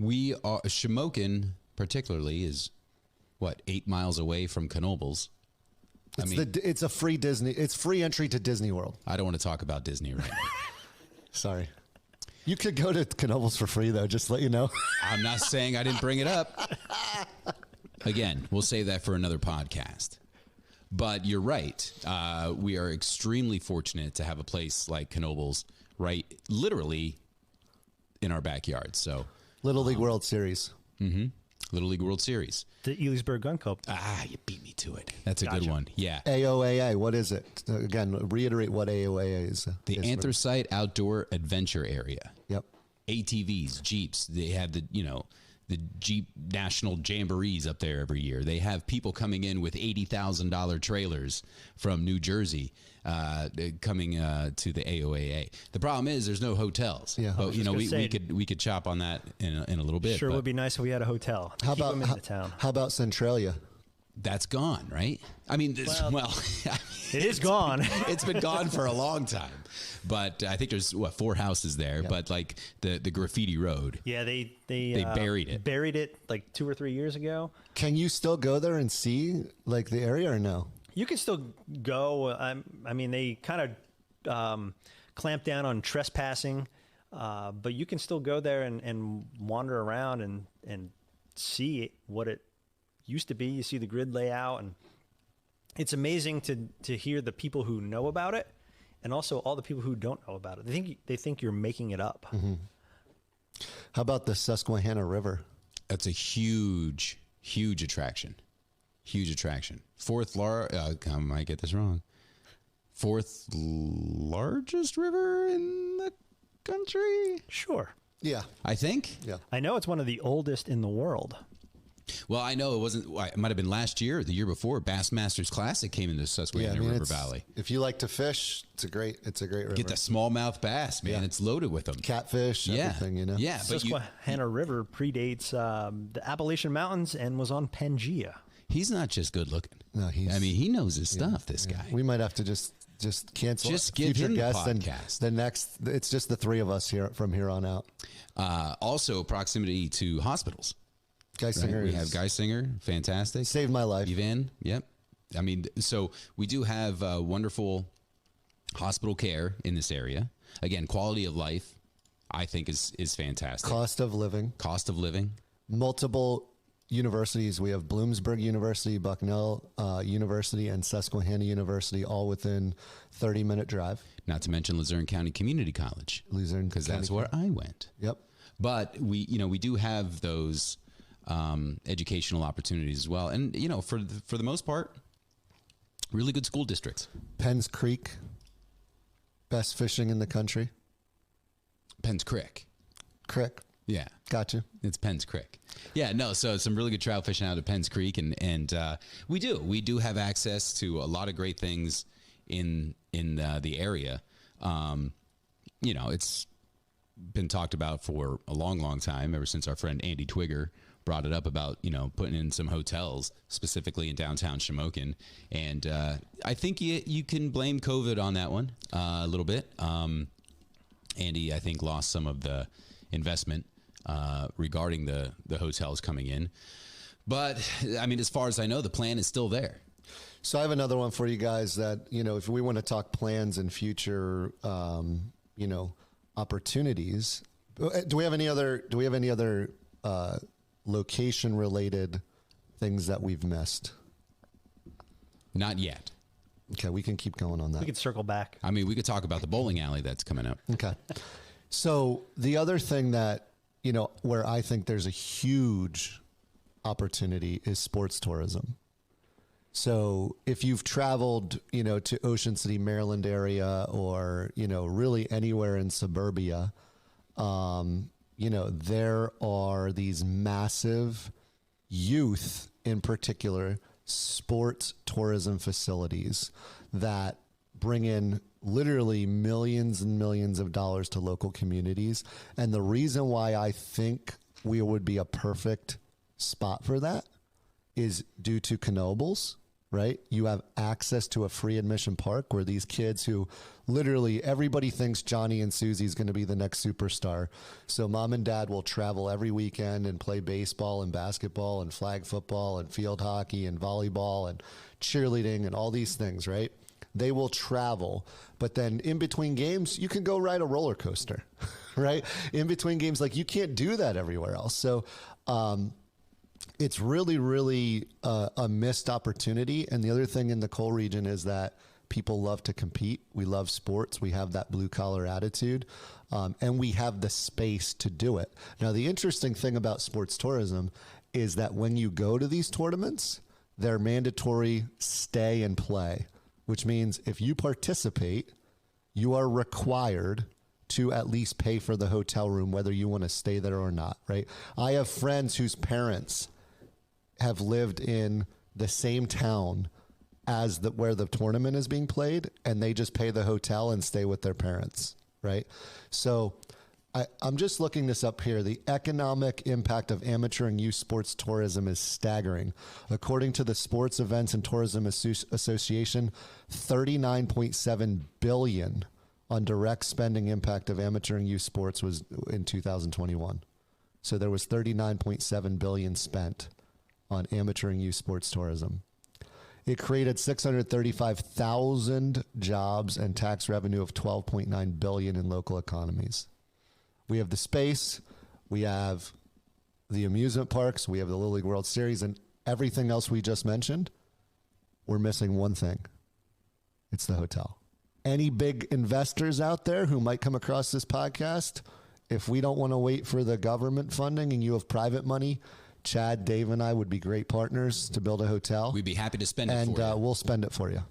Shamokin particularly is, 8 miles away from Knoebels. It's a free Disney. It's free entry to Disney World. I don't want to talk about Disney right now. Sorry. You could go to Knoebels for free, though, just to let you know. I'm not saying I didn't bring it up. Again, we'll save that for another podcast. But you're right. We are extremely fortunate to have a place like Knoebels literally in our backyard. So Little League World Series. Mm-hmm. Little League World Series. The Elisburg Gun Cup. You beat me to it. That's a good one. Yeah. AOAA, what is it? Again, reiterate what AOAA is. The Anthracite Outdoor Adventure Area. Yep. ATVs, Jeeps. They have the Jeep National Jamborees up there every year. They have people coming in with $80,000 trailers from New Jersey coming to the AOAA. The problem is there's no hotels. Yeah, but we could chop on that in a little bit. Sure, would be nice if we had a hotel. How Keep about them in the town? How about Centralia? That's gone, right? I mean, it is gone. It's been gone for a long time. But I think there's 4 houses there. Yep. But like the graffiti road. Yeah, they buried it. Buried it like 2 or 3 years ago. Can you still go there and see like the area or no? You can still go. I mean, they kind of clamp down on trespassing, but you can still go there and wander around and see what it used to be. You see the grid layout, and it's amazing to hear the people who know about it, and also all the people who don't know about it. They think you're making it up. Mm-hmm. How about the Susquehanna River? That's a huge attraction. Huge attraction. I might get this wrong. 4th largest river in the country? Sure. Yeah. I think. Yeah. I know it's one of the oldest in the world. Well, I know it wasn't. It might have been last year or the year before. Bassmasters Classic came into Susquehanna River Valley. If you like to fish, it's a great river. Get the smallmouth bass, man. Yeah. It's loaded with them. Catfish, everything, you know. Yeah, Susquehanna River predates the Appalachian Mountains and was on Pangea. He's not just good looking. No, he knows his stuff. This guy. We might have to just cancel. Just give him the podcast. The next, it's just the 3 of us here from here on out. Also, proximity to hospitals. Geisinger. Right? We have Geisinger, fantastic. Saved my life. Evan, yep. I mean, so we do have wonderful hospital care in this area. Again, quality of life, I think, is fantastic. Cost of living. Multiple universities. We have Bloomsburg University, Bucknell University, and Susquehanna University, all within 30-minute drive. Not to mention Luzerne County Community College. Because that's where I went. Yep. But we do have those educational opportunities as well, and for the most part, really good school districts. Penns Creek, best fishing in the country. Penns Creek. Yeah, gotcha. It's Penns Creek. Yeah, no. So some really good trout fishing out of Penns Creek, and we do have access to a lot of great things in the area. It's been talked about for a long time, ever since our friend Andy Twigger brought it up about, putting in some hotels specifically in downtown Shamokin. And I think you can blame COVID on that one a little bit. Andy, I think, lost some of the investment regarding the hotels coming in. But, I mean, as far as I know, the plan is still there. So I have another one for you guys that, if we want to talk plans and future, opportunities. Do we have any other location related things that we've missed? Not yet. Okay, we can keep going on that. We could circle back. I mean, we could talk about the bowling alley that's coming up. Okay. So the other thing that, where I think there's a huge opportunity is sports tourism. So if you've traveled, to Ocean City, Maryland area, or, really anywhere in suburbia, there are these massive youth, in particular, sports tourism facilities that bring in literally millions and millions of dollars to local communities. And the reason why I think we would be a perfect spot for that is due to Knoebels right? You have access to a free admission park where these kids who literally everybody thinks Johnny and Susie's going to be the next superstar. So mom and dad will travel every weekend and play baseball and basketball and flag football and field hockey and volleyball and cheerleading and all these things, right? They will travel, but then in between games, you can go ride a roller coaster, right? In between games, like you can't do that everywhere else. So, it's really, really a missed opportunity. And the other thing in the coal region is that people love to compete. We love sports. We have that blue collar attitude, and we have the space to do it. Now, the interesting thing about sports tourism is that when you go to these tournaments, they're mandatory stay and play, which means if you participate, you are required to at least pay for the hotel room, whether you want to stay there or not, right? I have friends whose parents have lived in the same town as where the tournament is being played, and they just pay the hotel and stay with their parents, right? So I'm just looking this up here. The economic impact of amateur and youth sports tourism is staggering. According to the Sports Events and Tourism Association, $39.7 billion on direct spending impact of amateur and youth sports was in 2021. So there was $39.7 billion spent on amateur and youth sports tourism. It created 635,000 jobs and tax revenue of $12.9 billion in local economies. We have the space, we have the amusement parks, we have the Little League World Series, and everything else we just mentioned. We're missing one thing. It's the hotel. Any big investors out there who might come across this podcast, if we don't want to wait for the government funding and you have private money, Chad, Dave, and I would be great partners to build a hotel. We'd be happy to spend it for you. And we'll spend it for you.